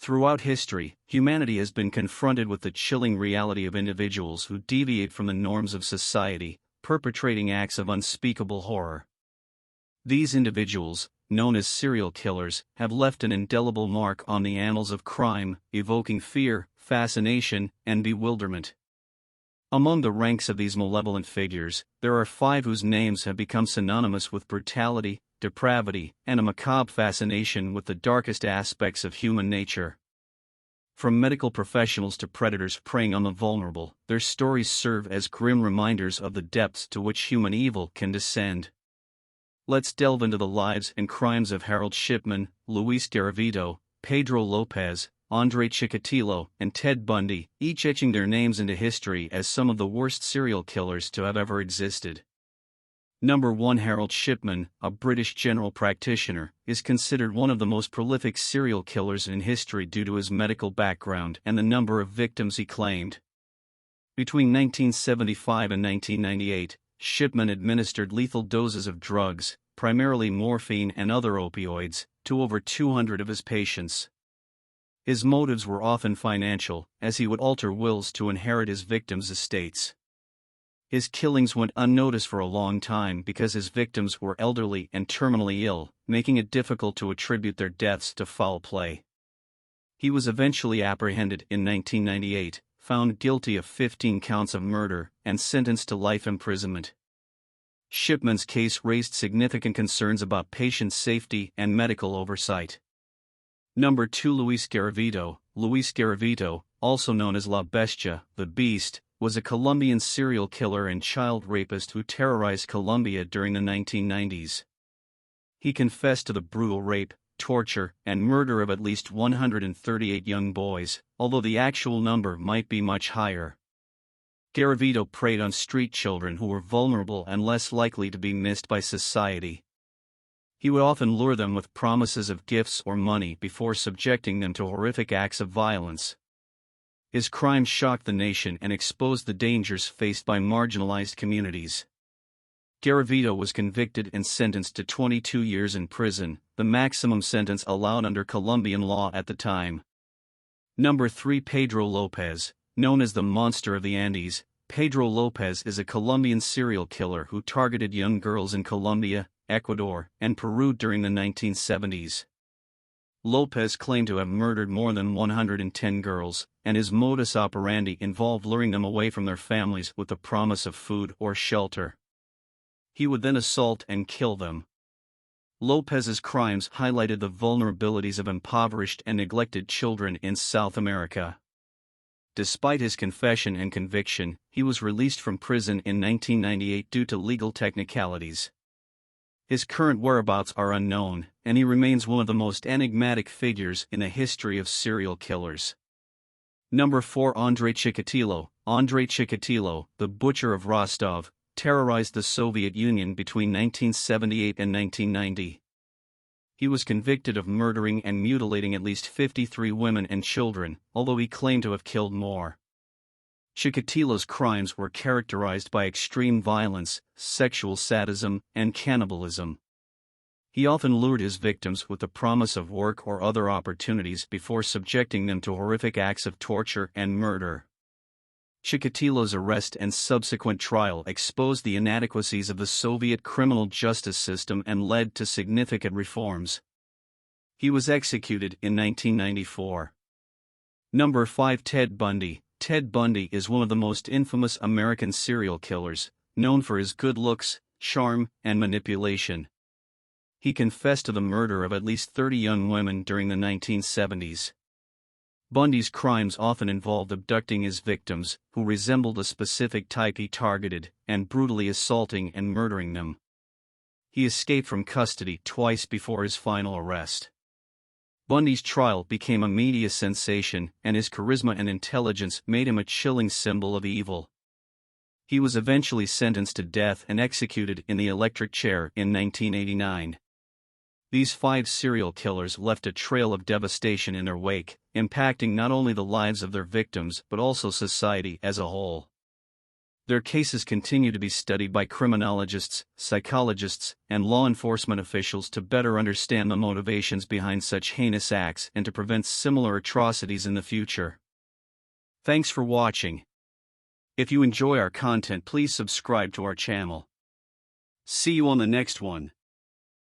Throughout history, humanity has been confronted with the chilling reality of individuals who deviate from the norms of society, perpetrating acts of unspeakable horror. These individuals, known as serial killers, have left an indelible mark on the annals of crime, evoking fear, fascination, and bewilderment. Among the ranks of these malevolent figures, there are 5 whose names have become synonymous with brutality, depravity, and a macabre fascination with the darkest aspects of human nature. From medical professionals to predators preying on the vulnerable, their stories serve as grim reminders of the depths to which human evil can descend. Let's delve into the lives and crimes of Harold Shipman, Luis Garavito, Pedro López, Andrei Chikatilo, and Ted Bundy, each etching their names into history as some of the worst serial killers to have ever existed. Number 1. Harold Shipman, a British general practitioner, is considered one of the most prolific serial killers in history due to his medical background and the number of victims he claimed. Between 1975 and 1998, Shipman administered lethal doses of drugs, primarily morphine and other opioids, to over 200 of his patients. His motives were often financial, as he would alter wills to inherit his victims' estates. His killings went unnoticed for a long time because his victims were elderly and terminally ill, making it difficult to attribute their deaths to foul play. He was eventually apprehended in 1998, found guilty of 15 counts of murder, and sentenced to life imprisonment. Shipman's case raised significant concerns about patient safety and medical oversight. Number 2. Luis Garavito. Luis Garavito, also known as La Bestia, the Beast, was a Colombian serial killer and child rapist who terrorized Colombia during the 1990s. He confessed to the brutal rape, torture, and murder of at least 138 young boys, although the actual number might be much higher. Garavito preyed on street children who were vulnerable and less likely to be missed by society. He would often lure them with promises of gifts or money before subjecting them to horrific acts of violence. His crimes shocked the nation and exposed the dangers faced by marginalized communities. Garavito was convicted and sentenced to 22 years in prison, the maximum sentence allowed under Colombian law at the time. Number 3. Pedro López. Known as the Monster of the Andes, Pedro López is a Colombian serial killer who targeted young girls in Colombia, Ecuador, and Peru during the 1970s. López claimed to have murdered more than 110 girls, and his modus operandi involved luring them away from their families with the promise of food or shelter. He would then assault and kill them. López's crimes highlighted the vulnerabilities of impoverished and neglected children in South America. Despite his confession and conviction, he was released from prison in 1998 due to legal technicalities. His current whereabouts are unknown, and he remains one of the most enigmatic figures in the history of serial killers. Number 4. Andrei Chikatilo. Andrei Chikatilo, the Butcher of Rostov, terrorized the Soviet Union between 1978 and 1990. He was convicted of murdering and mutilating at least 53 women and children, although he claimed to have killed more. Chikatilo's crimes were characterized by extreme violence, sexual sadism, and cannibalism. He often lured his victims with the promise of work or other opportunities before subjecting them to horrific acts of torture and murder. Chikatilo's arrest and subsequent trial exposed the inadequacies of the Soviet criminal justice system and led to significant reforms. He was executed in 1994. Number 5. Ted Bundy. Ted Bundy is one of the most infamous American serial killers, known for his good looks, charm, and manipulation. He confessed to the murder of at least 30 young women during the 1970s. Bundy's crimes often involved abducting his victims, who resembled a specific type he targeted, and brutally assaulting and murdering them. He escaped from custody twice before his final arrest. Bundy's trial became a media sensation, and his charisma and intelligence made him a chilling symbol of evil. He was eventually sentenced to death and executed in the electric chair in 1989. These 5 serial killers left a trail of devastation in their wake, impacting not only the lives of their victims but also society as a whole. Their cases continue to be studied by criminologists, psychologists, and law enforcement officials to better understand the motivations behind such heinous acts and to prevent similar atrocities in the future. Thanks for watching. If you enjoy our content, please subscribe to our channel. See you on the next one.